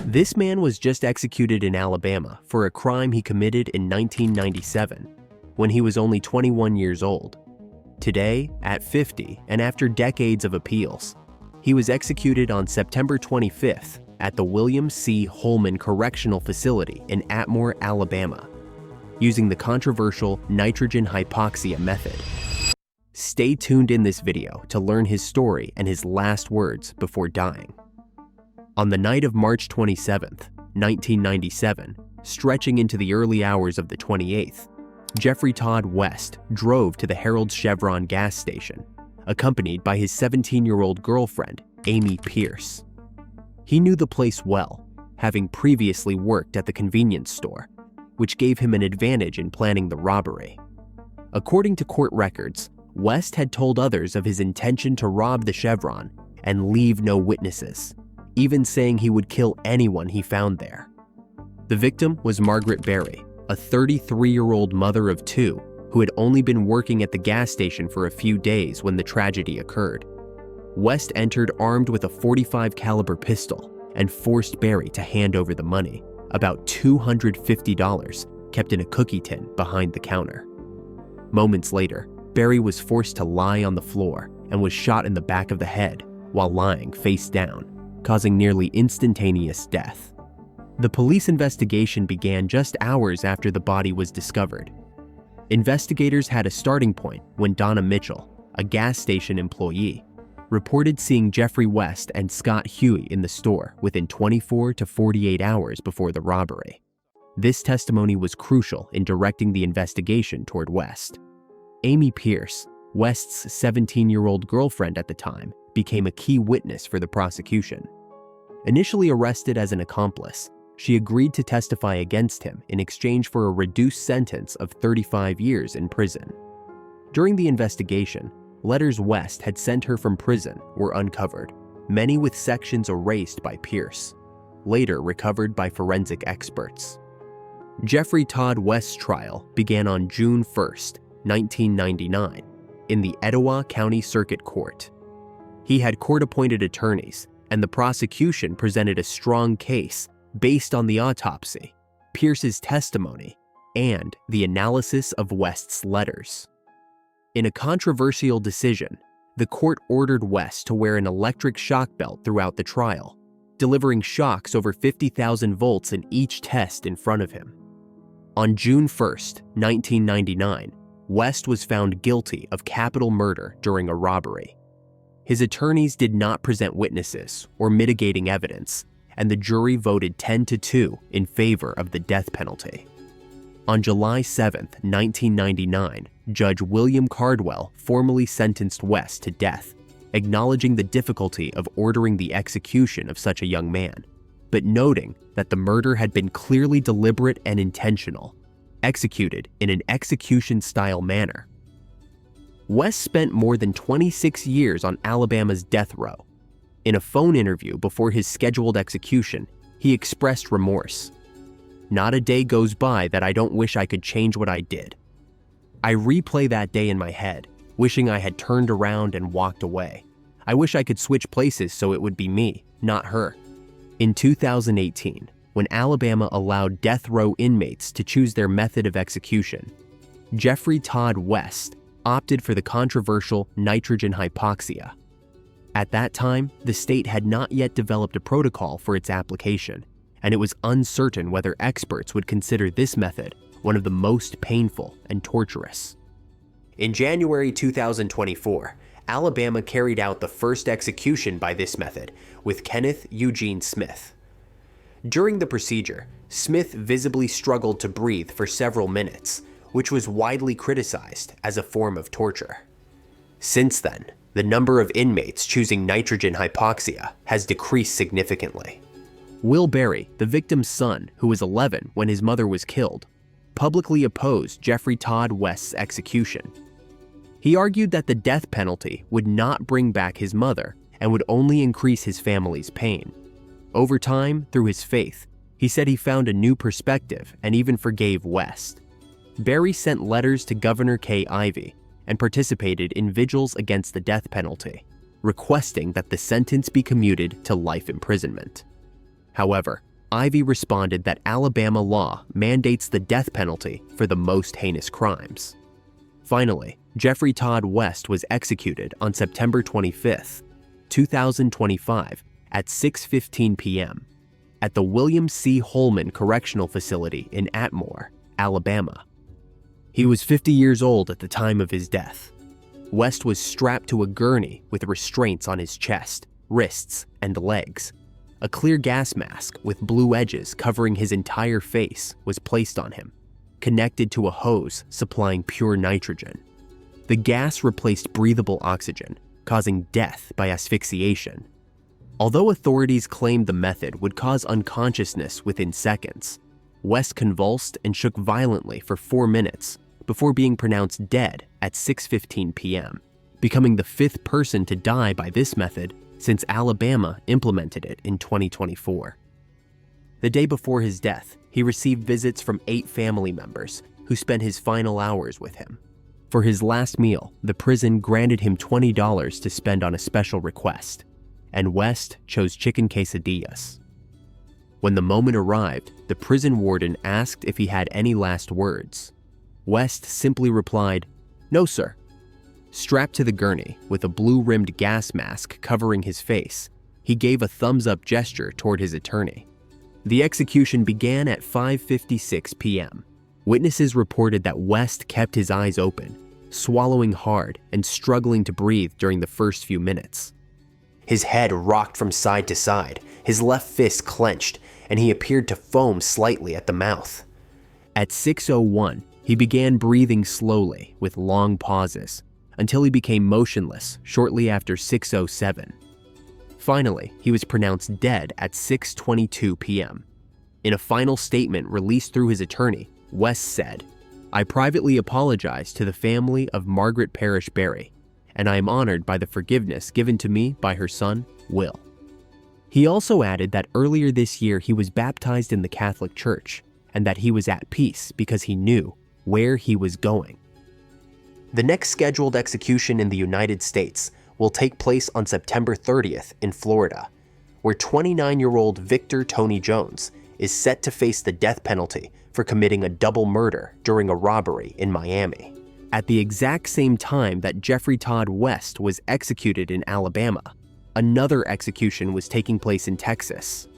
This man was just executed in Alabama for a crime he committed in 1997, when he was only 21 years old. Today, at 50, and after decades of appeals, he was executed on September 25th at the William C. Holman Correctional Facility in Atmore, Alabama, using the controversial nitrogen hypoxia method. Stay tuned in this video to learn his story and his last words before dying. On the night of March 27th, 1997, stretching into the early hours of the 28th, Geoffrey Todd West drove to the Harold's Chevron gas station, accompanied by his 17-year-old girlfriend, Amy Pierce. He knew the place well, having previously worked at the convenience store, which gave him an advantage in planning the robbery. According to court records, West had told others of his intention to rob the Chevron and leave no witnesses, even saying he would kill anyone he found there. The victim was Margaret Berry, a 33-year-old mother of two who had only been working at the gas station for a few days when the tragedy occurred. West entered armed with a .45 caliber pistol and forced Berry to hand over the money, about $250 kept in a cookie tin behind the counter. Moments later, Berry was forced to lie on the floor and was shot in the back of the head while lying face down, causing nearly instantaneous death. The police investigation began just hours after the body was discovered. Investigators had a starting point when Donna Mitchell, a gas station employee, reported seeing Geoffrey West and Scott Huey in the store within 24 to 48 hours before the robbery. This testimony was crucial in directing the investigation toward West. Amy Pierce, West's 17-year-old girlfriend at the time, became a key witness for the prosecution. Initially arrested as an accomplice, she agreed to testify against him in exchange for a reduced sentence of 35 years in prison. During the investigation, letters West had sent her from prison were uncovered, many with sections erased by Pierce, later recovered by forensic experts. Geoffrey Todd West's trial began on June 1, 1999, in the Etowah County Circuit Court. He had court-appointed attorneys, and the prosecution presented a strong case based on the autopsy, Pierce's testimony, and the analysis of West's letters. In a controversial decision, the court ordered West to wear an electric shock belt throughout the trial, delivering shocks over 50,000 volts in each test in front of him. On June 1, 1999, West was found guilty of capital murder during a robbery. His attorneys did not present witnesses or mitigating evidence, and the jury voted 10-2 in favor of the death penalty. On July 7, 1999, Judge William Cardwell formally sentenced West to death, acknowledging the difficulty of ordering the execution of such a young man, but noting that the murder had been clearly deliberate and intentional, executed in an execution-style manner. West spent more than 26 years on Alabama's death row. In a phone interview before his scheduled execution, he expressed remorse. "Not a day goes by that I don't wish I could change what I did. I replay that day in my head, wishing I had turned around and walked away. I wish I could switch places so it would be me, not her." In 2018, when Alabama allowed death row inmates to choose their method of execution, Geoffrey Todd West opted for the controversial nitrogen hypoxia. At that time, the state had not yet developed a protocol for its application, and it was uncertain whether experts would consider this method one of the most painful and torturous. In January 2024, Alabama carried out the first execution by this method with Kenneth Eugene Smith. During the procedure, Smith visibly struggled to breathe for several minutes, which was widely criticized as a form of torture. Since then, the number of inmates choosing nitrogen hypoxia has decreased significantly. Will Berry, the victim's son, who was 11 when his mother was killed, publicly opposed Geoffrey Todd West's execution. He argued that the death penalty would not bring back his mother and would only increase his family's pain. Over time, through his faith, he said he found a new perspective and even forgave West. Berry sent letters to Governor Kay Ivey and participated in vigils against the death penalty, requesting that the sentence be commuted to life imprisonment. However, Ivy responded that Alabama law mandates the death penalty for the most heinous crimes. Finally, Geoffrey Todd West was executed on September 25, 2025 at 6:15 p.m. at the William C. Holman Correctional Facility in Atmore, Alabama. He was 50 years old at the time of his death. West was strapped to a gurney with restraints on his chest, wrists, and legs. A clear gas mask with blue edges covering his entire face was placed on him, connected to a hose supplying pure nitrogen. The gas replaced breathable oxygen, causing death by asphyxiation. Although authorities claimed the method would cause unconsciousness within seconds, West convulsed and shook violently for 4 minutes before being pronounced dead at 6:15 p.m., becoming the 5th person to die by this method since Alabama implemented it in 2024. The day before his death, he received visits from 8 family members who spent his final hours with him. For his last meal, the prison granted him $20 to spend on a special request, and West chose chicken quesadillas. When the moment arrived, the prison warden asked if he had any last words. West simply replied, "No, sir." Strapped to the gurney with a blue-rimmed gas mask covering his face, he gave a thumbs-up gesture toward his attorney. The execution began at 5:56 p.m. Witnesses reported that West kept his eyes open, swallowing hard and struggling to breathe during the first few minutes. His head rocked from side to side, his left fist clenched, and he appeared to foam slightly at the mouth. At 6:01, he began breathing slowly with long pauses, until he became motionless shortly after 6:07. Finally, he was pronounced dead at 6:22 p.m. In a final statement released through his attorney, West said, "I privately apologize to the family of Margaret Parrish Berry, and I am honored by the forgiveness given to me by her son, Will." He also added that earlier this year he was baptized in the Catholic Church, and that he was at peace because he knew where he was going. The next scheduled execution in the United States will take place on September 30th in Florida, where 29-year-old Victor Tony Jones is set to face the death penalty for committing a double murder during a robbery in Miami. At the exact same time that Geoffrey Todd West was executed in Alabama, another execution was taking place in Texas.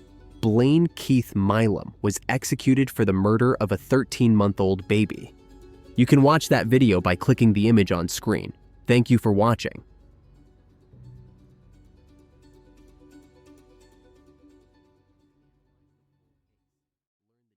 Blaine Keith Milam was executed for the murder of a 13-month-old baby. You can watch that video by clicking the image on screen. Thank you for watching.